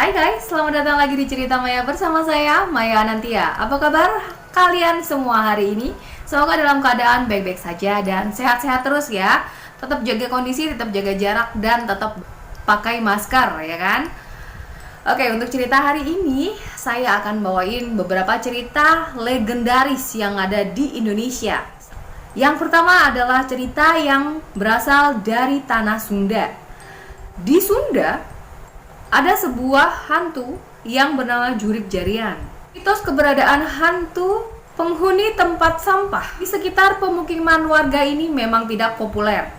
Hai guys, selamat datang lagi di Cerita Maya bersama saya, Maya Anantia. Apa kabar kalian semua hari ini? Semoga dalam keadaan baik-baik saja dan sehat-sehat terus ya. Tetap jaga kondisi, tetap jaga jarak, dan tetap pakai masker, ya kan? Oke, untuk cerita hari ini, saya akan bawain beberapa cerita legendaris yang ada di Indonesia. Yang pertama adalah cerita yang berasal dari tanah Sunda. Di Sunda, ada sebuah hantu yang bernama Jurik Jarian. Mitos keberadaan hantu penghuni tempat sampah di sekitar pemukiman warga ini memang tidak populer.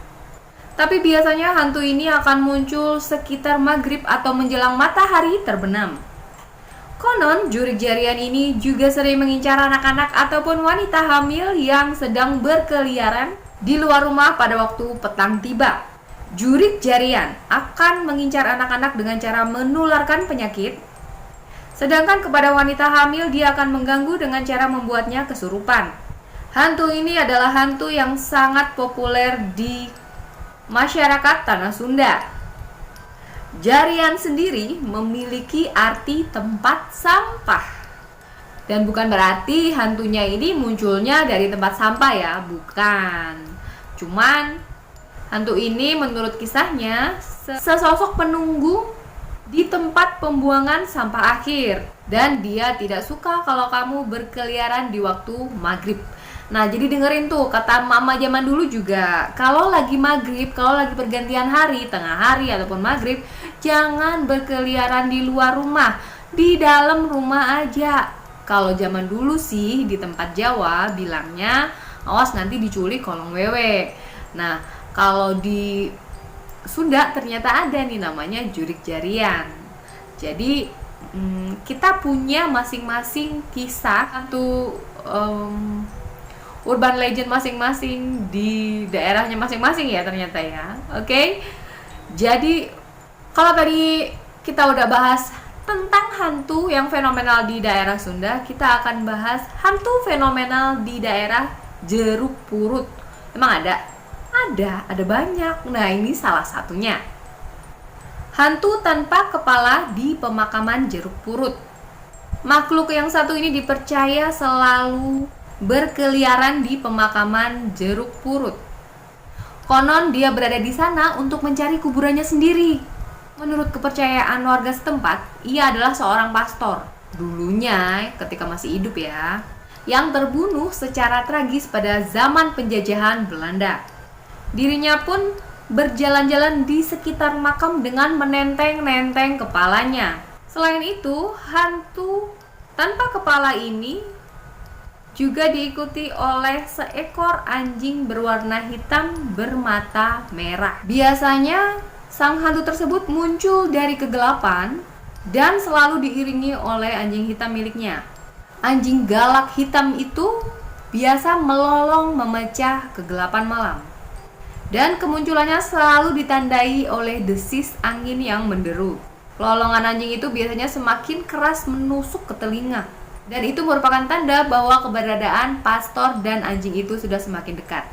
Tapi biasanya hantu ini akan muncul sekitar maghrib atau menjelang matahari terbenam. Konon, Jurik Jarian ini juga sering mengincar anak-anak ataupun wanita hamil yang sedang berkeliaran di luar rumah pada waktu petang tiba. Jurik Jarian akan mengincar anak-anak dengan cara menularkan penyakit, sedangkan kepada wanita hamil dia akan mengganggu dengan cara membuatnya kesurupan. Hantu ini adalah hantu yang sangat populer di masyarakat tanah Sunda. Jarian sendiri memiliki arti tempat sampah. Dan bukan berarti hantunya ini munculnya dari tempat sampah ya, bukan. Cuman hantu ini menurut kisahnya sesosok penunggu di tempat pembuangan sampah akhir. Dan dia tidak suka kalau kamu berkeliaran di waktu maghrib. Nah, jadi dengerin tuh kata mama zaman dulu juga, kalau lagi maghrib, kalau lagi pergantian hari, tengah hari ataupun maghrib, jangan berkeliaran di luar rumah, di dalam rumah aja. Kalau zaman dulu sih di tempat Jawa bilangnya, awas nanti diculik kolong wewe. Nah, kalau di Sunda ternyata ada nih namanya Jurik Jarian. Jadi kita punya masing-masing kisah hantu urban legend masing-masing di daerahnya masing-masing ya ternyata ya. Oke. Jadi kalau tadi kita udah bahas tentang hantu yang fenomenal di daerah Sunda, kita akan bahas hantu fenomenal di daerah Jeruk Purut. Emang ada? Ada banyak. Nah, ini salah satunya. Hantu tanpa kepala di pemakaman Jeruk Purut. Makhluk yang satu ini dipercaya selalu berkeliaran di pemakaman Jeruk Purut. Konon dia berada di sana untuk mencari kuburannya sendiri. Menurut kepercayaan warga setempat, ia adalah seorang pastor. Dulunya, ketika masih hidup ya, yang terbunuh secara tragis pada zaman penjajahan Belanda. Dirinya pun berjalan-jalan di sekitar makam dengan menenteng-nenteng kepalanya. Selain itu, hantu tanpa kepala ini juga diikuti oleh seekor anjing berwarna hitam bermata merah. Biasanya, sang hantu tersebut muncul dari kegelapan dan selalu diiringi oleh anjing hitam miliknya. Anjing galak hitam itu biasa melolong memecah kegelapan malam. Dan kemunculannya selalu ditandai oleh desis angin yang menderu. Lolongan anjing itu biasanya semakin keras menusuk ke telinga. Dan itu merupakan tanda bahwa keberadaan pastor dan anjing itu sudah semakin dekat.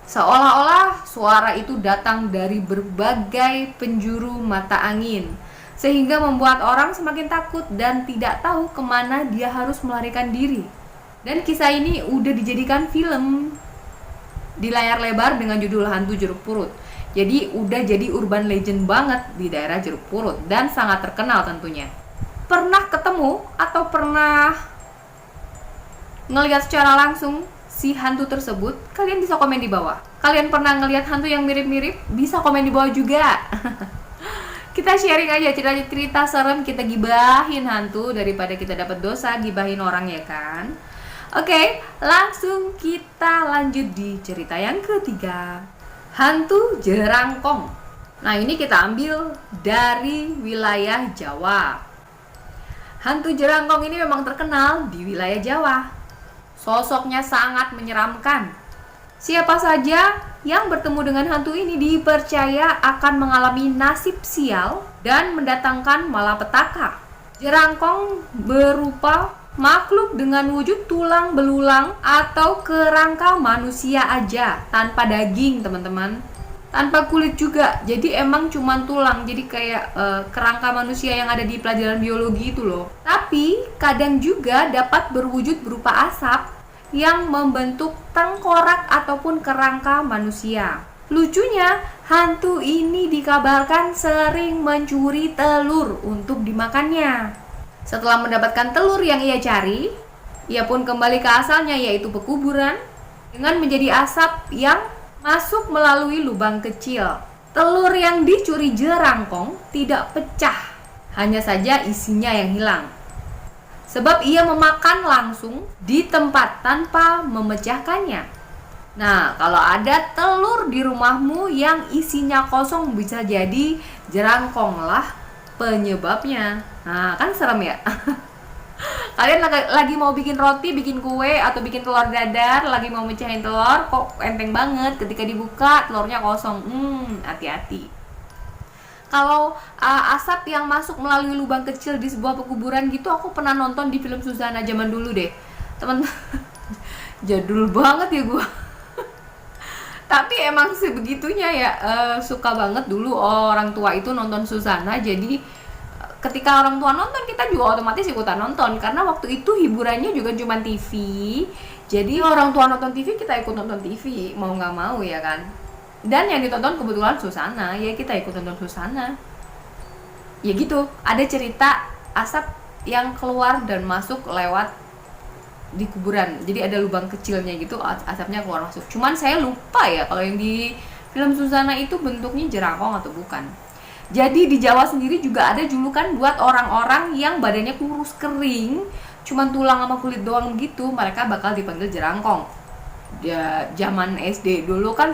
Seolah-olah suara itu datang dari berbagai penjuru mata angin, sehingga membuat orang semakin takut dan tidak tahu kemana dia harus melarikan diri. Dan kisah ini udah dijadikan film di layar lebar dengan judul Hantu Jeruk Purut. Jadi udah jadi urban legend banget di daerah Jeruk Purut dan sangat terkenal tentunya. Pernah ketemu atau pernah ngelihat secara langsung si hantu tersebut? Kalian bisa komen di bawah. Kalian pernah ngelihat hantu yang mirip-mirip? Bisa komen di bawah juga. Kita sharing aja cerita-cerita serem, kita gibahin hantu daripada kita dapat dosa gibahin orang, ya kan? Oke, langsung kita lanjut di cerita yang ketiga. Hantu Jerangkong. Nah, ini kita ambil dari wilayah Jawa. Hantu Jerangkong ini memang terkenal di wilayah Jawa. Sosoknya sangat menyeramkan. Siapa saja yang bertemu dengan hantu ini dipercaya akan mengalami nasib sial dan mendatangkan malapetaka. Jerangkong berupa makhluk dengan wujud tulang belulang atau kerangka manusia aja, tanpa daging, teman-teman. tanpa kulit juga, jadi emang cuman tulang, jadi kayak kerangka manusia yang ada di pelajaran biologi itu loh. Tapi kadang juga dapat berwujud berupa asap yang membentuk tengkorak ataupun kerangka manusia. Lucunya, hantu ini dikabarkan sering mencuri telur untuk dimakannya. Setelah mendapatkan telur yang ia cari, ia pun kembali ke asalnya, yaitu pekuburan, dengan menjadi asap yang masuk melalui lubang kecil. Telur yang dicuri jerangkong tidak pecah, hanya saja isinya yang hilang. Sebab ia memakan langsung di tempat tanpa memecahkannya. Nah, kalau ada telur di rumahmu yang isinya kosong, bisa jadi jerangkong lah penyebabnya. Nah, kan serem ya? Kalian lagi mau bikin roti, bikin kue, atau bikin telur dadar, lagi mau mecahin telur, kok enteng banget ketika dibuka telurnya kosong. Hati-hati. Kalau asap yang masuk melalui lubang kecil di sebuah pekuburan gitu, aku pernah nonton di film Susana zaman dulu deh, teman. Jadul banget ya gua. Tapi emang sebegitunya ya, suka banget dulu orang tua itu nonton Susana. Jadi ketika orang tua nonton, kita juga otomatis ikutan nonton, karena waktu itu hiburannya juga cuma TV. Jadi orang tua nonton TV, kita ikut nonton TV, mau nggak mau ya kan. Dan yang ditonton kebetulan Susana, ya kita ikut nonton Susana. Ya gitu, ada cerita asap yang keluar dan masuk lewat di kuburan. Jadi ada lubang kecilnya gitu, asapnya keluar masuk. Cuman saya lupa ya kalau yang di film Susana itu bentuknya jerangkong atau bukan. Jadi di Jawa sendiri juga ada julukan buat orang-orang yang badannya kurus kering, cuman tulang sama kulit doang gitu, mereka bakal dipanggil jerangkong. Ya, zaman SD dulu kan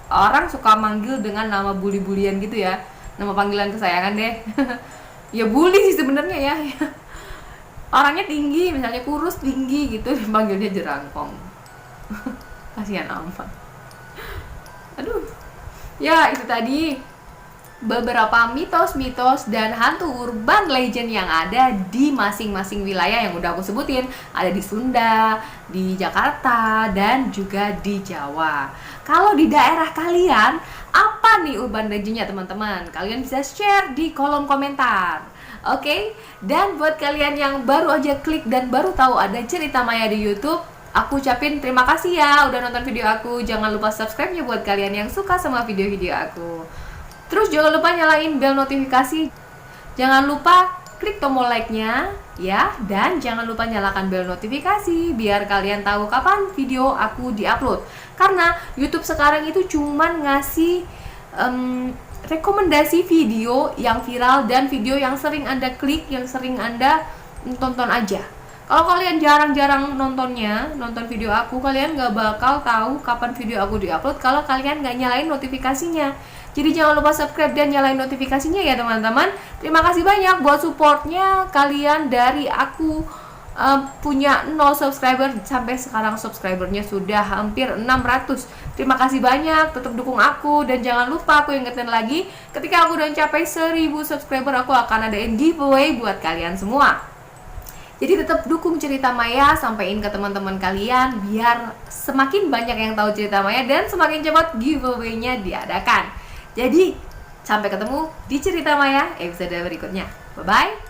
orang suka manggil dengan nama bully-bulian gitu ya, nama panggilan kesayangan deh. Ya bully sih sebenarnya ya. Orangnya tinggi, misalnya kurus tinggi gitu, dipanggilnya jerangkong. Kasihan amat. Aduh. Ya, itu tadi beberapa mitos-mitos dan hantu urban legend yang ada di masing-masing wilayah yang udah aku sebutin. Ada di Sunda, di Jakarta, dan juga di Jawa. Kalau di daerah kalian, apa nih urban legendnya teman-teman? Kalian bisa share di kolom komentar. Oke? Dan buat kalian yang baru aja klik dan baru tahu ada Cerita Maya di YouTube, aku ucapin terima kasih ya udah nonton video aku. Jangan lupa subscribe-nya buat kalian yang suka sama video-video aku. Terus jangan lupa nyalain bel notifikasi. Jangan lupa klik tombol like-nya ya, dan jangan lupa nyalakan bel notifikasi biar kalian tahu kapan video aku diupload. Karena YouTube sekarang itu cuman ngasih rekomendasi video yang viral dan video yang sering Anda klik, yang sering Anda tonton aja. Kalau kalian jarang-jarang nonton video aku, kalian gak bakal tahu kapan video aku diupload kalau kalian gak nyalain notifikasinya. Jadi jangan lupa subscribe dan nyalain notifikasinya ya teman-teman. Terima kasih banyak buat supportnya kalian. Dari aku punya 0 subscriber sampai sekarang subscribernya sudah hampir 600. Terima kasih banyak, tetap dukung aku. Dan jangan lupa aku ingetin lagi, ketika aku udah capai 1000 subscriber, aku akan adain giveaway buat kalian semua. Jadi tetap dukung Cerita Maya, sampaikan ke teman-teman kalian biar semakin banyak yang tahu Cerita Maya dan semakin cepat giveaway-nya diadakan. Jadi sampai ketemu di Cerita Maya episode berikutnya. Bye bye.